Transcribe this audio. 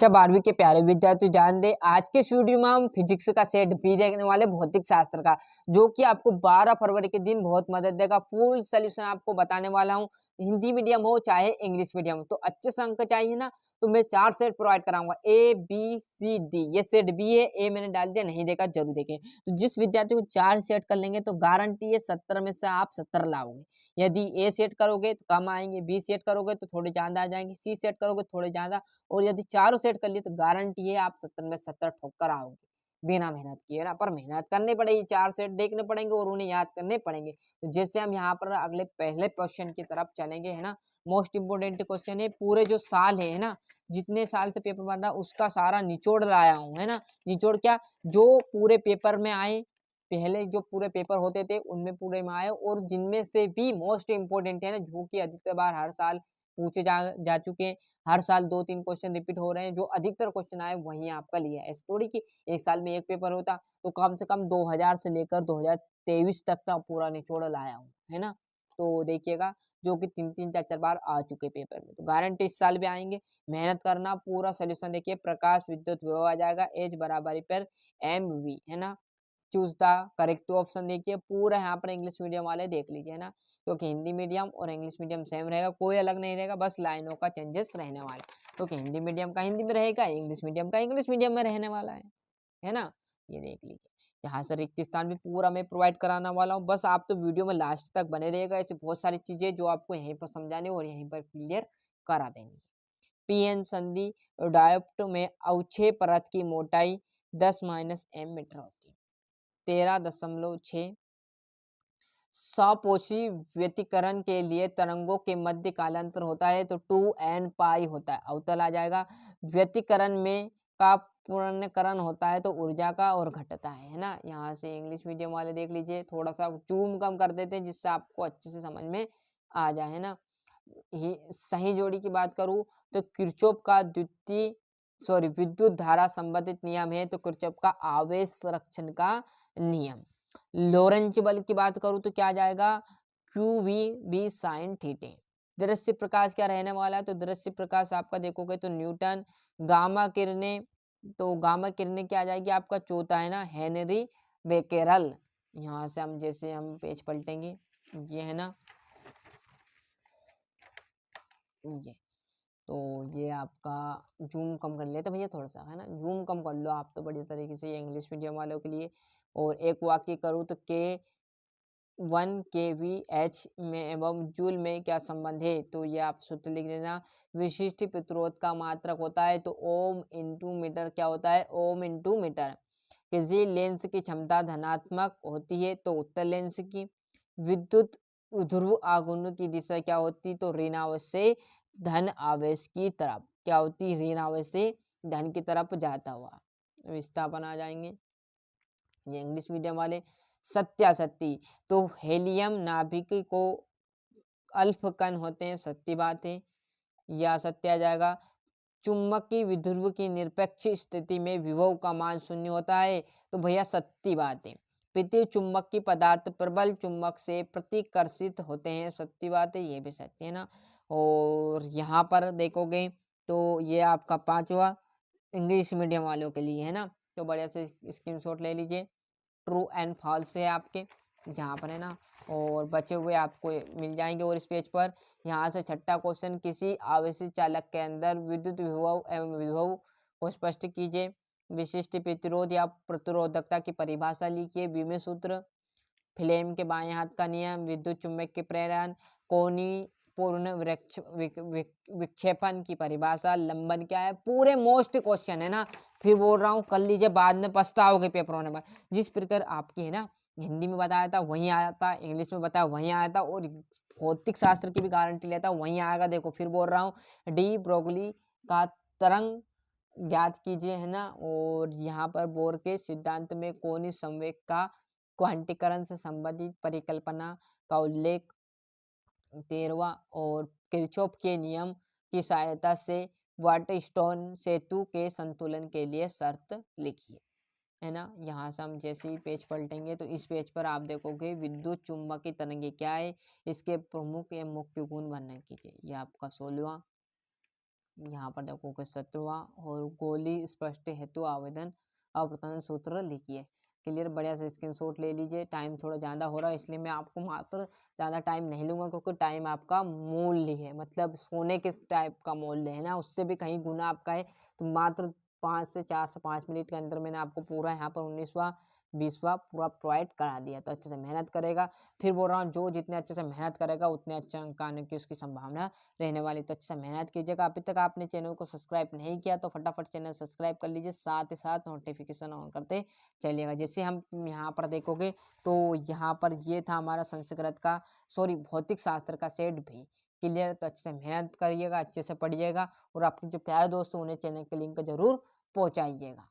अच्छा 12वीं के प्यारे विद्यार्थी ध्यान दें, आज के इस वीडियो में हम फिजिक्स का सेट बी देखने वाले, भौतिक शास्त्र का, जो कि आपको 12 फरवरी के दिन बहुत मदद देगा। फुल सोल्यूशन आपको बताने वाला हूं, हिंदी मीडियम हो चाहे इंग्लिश मीडियम हो। तो अच्छे से अंक चाहिए ना, तो मैं 4 सेट प्रोवाइड कराऊंगा, ए बी सी डी। ये सेट बी है, ए मैंने डाल दिया, नहीं देखा जरूर देखें। तो जिस विद्यार्थी को 4 सेट कर लेंगे तो गारंटी है 70 में से आप 70 लाओगे। यदि ए सेट करोगे तो कम आएंगे, बी सेट करोगे तो थोड़े ज्यादा आ जाएंगे, सी सेट करोगे तो थोड़े ज्यादा, और यदि चारों सेट कर लिए तो गारंटी है आप 70 में 70 ठोक कर आओगे बिना मेहनत किए ना। पर मेहनत करनी पड़ेगी, 4 सेट देखने पड़ेंगे और उन्हें याद करने पड़ेंगे। तो जैसे हम यहाँ पर अगले पहले क्वेश्चन की तरफ चलेंगे, है ना। मोस्ट इंपोर्टेंट क्वेश्चन है, पूरे जो साल है ना, जितने साल से पेपर बन रहा उसका सारा निचोड़ लाया हूँ, है ना। निचोड़ क्या, जो पूरे पेपर में आए, पहले जो पूरे पेपर होते थे उनमें पूरे में आए, और जिनमें से भी मोस्ट इंपोर्टेंट है ना, जो कि अधिकतर बार हर साल पूछे जा चुके हैं, हर साल 2-3 क्वेश्चन रिपीट हो रहे हैं, जो अधिकतर क्वेश्चन आए वही आपका लिया है। ऐसे थोड़ी कि एक साल में एक पेपर होता, तो कम से कम 2000 से लेकर 2023 तक का पूरा निचोड़ लाया हूँ, है ना। तो देखिएगा, जो कि 3-3 4-4 बार आ चुके पेपर में, तो गारंटी इस साल भी आएंगे। मेहनत करना, पूरा सोल्यूशन देखिए, प्रकाश विद्युत विभव आ जाएगा, एच बराबरी पर एम वी, है ना। चूज द करेक्ट ऑप्शन देखिए, पूरा यहाँ पर इंग्लिश मीडियम वाले देख लीजिए ना, क्योंकि हिंदी मीडियम और इंग्लिश मीडियम सेम रहेगा, कोई अलग नहीं रहेगा, बस लाइनों का चेंजेस रहने वाला है। क्योंकि हिंदी मीडियम का हिंदी में रहेगा, इंग्लिश मीडियम का इंग्लिश मीडियम में रहने वाला है ना। ये देख लीजिए, यहाँ से रिक्त स्थान भी पूरा मैं प्रोवाइड कराने वाला हूँ, बस आप तो वीडियो में लास्ट तक बने रहेगा। ऐसी बहुत सारी चीजें जो आपको यहीं पर समझाने और यहीं पर क्लियर करा देंगे। पीएन संधि डायोप्ट में अवक्षय परत की मोटाई 10-m मीटर होती है, 13.6। सपोषी व्यतिकरण के लिए तरंगों के मध्य कालांतर होता है तो 2n पाई होता है, अवतल आ जाएगा। व्यतिकरण में का पूर्णकरण होता है तो ऊर्जा का और घटता है ना। यहाँ से इंग्लिश मीडियम वाले देख लीजिए, थोड़ा सा जूम कम कर देते हैं जिससे आपको अच्छे से समझ में आ जाए, है ना। सही जोड़ी की बात करूं तो किरचॉफ का विद्युत धारा संबंधित नियम है तो किरचॉफ का आवेश संरक्षण का नियम। लोरेंच बल की बात करूं तो क्या आ जाएगा, क्यू वी बी साइन थीटे। दृश्य प्रकाश क्या रहने वाला है, तो दृश्य प्रकाश आपका देखोगे तो न्यूटन। गामा किरणें, तो गामा किरणें क्या आ जाएगी आपका, चौथा है ना, हेनरी बेकेरल। यहाँ से हम जैसे हम पेज पलटेंगे, ये है ना, ये तो ये आपका जूम कम कर लेते भैया, थोड़ा सा है ना, जूम कम कर लो आप तो बढ़िया तरीके से, ये इंग्लिश मीडियम वालों के लिए। और एक वाक्य करूँ तो के 1 kVh में एवं जूल में क्या संबंध है, तो ये आप सूत्र लिख देना। विशिष्ट प्रतिरोध का मात्रक होता है तो ओम इंटू मीटर, क्या होता है, ओम इंटू मीटर। किसी लेंस की क्षमता धनात्मक होती है तो उत्तल लेंस की। विद्युत ध्रुव आघूर्ण की दिशा क्या होती, तो ऋण आवेश से धन आवेश की तरफ, क्या होती, ऋण आवेश से धन की तरफ जाता हुआ। विस्थापन आ जाएंगे ये इंग्लिश मीडियम वाले। सत्यासत्य, तो हेलियम नाभिक को अल्फ कण होते हैं, सत्य बात है, या सत्य आ जाएगा। चुंबकीय विध्रुव की निरपेक्ष स्थिति में विभव का मान शून्य होता है, तो भैया सत्य बात है। पृथ्वी चुंबकीय पदार्थ प्रबल चुंबक से प्रतिकर्षित होते हैं, सत्य बात है, ये भी सत्य है ना। और यहाँ पर देखोगे तो ये आपका 5वां इंग्लिश मीडियम वालों के लिए है ना, तो बढ़िया से स्क्रीनशॉट ले लीजिए। ट्रू एंड फॉल्स है आपके जहाँ पर, है ना, और बचे हुए आपको मिल जाएंगे। और इस पेज पर यहाँ से छठा क्वेश्चन, किसी आवेशित चालक के अंदर विद्युत विभव एवं विभव को स्पष्ट कीजिए। विशिष्ट प्रतिरोध या प्रतिरोधकता की परिभाषा लिखिए। बीमे सूत्र, फ्लेम के बाएं हाथ का नियम, विद्युत चुम्बक के प्रेरण, कोणीय पूर्ण विक्षेपण की परिभाषा, लंबन क्या है, पूरे मोस्ट क्वेश्चन है ना। फिर बोल रहा हूँ, कर लीजिए, बाद में पछताओगे पेपर होने बाद। जिस प्रकार आपकी है ना हिंदी में बताया था वहीं आया था, इंग्लिश में बताया वहीं आया था, और भौतिक शास्त्र की भी गारंटी लेता वहीं आएगा। देखो फिर बोल रहा हूँ, डी ब्रोगली का तरंग ज्ञात कीजिए, है ना। और यहाँ पर बोर के सिद्धांत में कोणीय संवेग का क्वांटीकरण से संबंधित परिकल्पना का उल्लेख, 13वां। और किरचॉफ के नियम की सहायता से वाटरस्टोन सेतु के संतुलन के लिए शर्त लिखिए, है ना। यहाँ से हम जैसे ही पेज पलटेंगे तो इस पेज पर आप देखोगे विद्युत चुम्बकीय तरंगे क्या है, इसके प्रमुख एवं मुख्य गुण वर्णन कीजिए। ये आपका 16वां यहाँ पर देखोगे 17वां और गोली स्पष्ट हेतु आवेदन अप्रतन सूत्र लिखिए। क्लियर, बढ़िया से स्क्रीनशॉट ले लीजिए। टाइम थोड़ा ज़्यादा हो रहा है इसलिए मैं आपको मात्र ज़्यादा टाइम नहीं लूँगा, क्योंकि टाइम आपका मूल्य है, मतलब सोने किस टाइप का मूल्य है ना, उससे भी कहीं गुना आपका है। तो मात्र 4 से 5 मिनट के अंदर मैंने आपको पूरा यहाँ पर 19वां 20वां पूरा प्रोवाइड करा दिया। तो अच्छे से मेहनत करेगा। फिर बोल रहा हूँ, जो जितने अच्छे से मेहनत करेगा उतने अच्छे अंक आने की उसकी संभावना रहने वाली। तो अच्छे से मेहनत कीजिएगा। अभी तक आपने चैनल को सब्सक्राइब नहीं किया तो फटाफट चैनल सब्सक्राइब कर लीजिए, साथ ही साथ नोटिफिकेशन ऑन करते चलिएगा। जैसे हम यहाँ पर देखोगे तो यहाँ पर ये था हमारा संस्कृत का भौतिक शास्त्र का सेट भी। क्लियर, तो अच्छे से मेहनत करिएगा, अच्छे से पढ़िएगा और आपके जो प्यारे दोस्त हैं उन्हें चैनल के लिंक जरूर पहुँचाइएगा।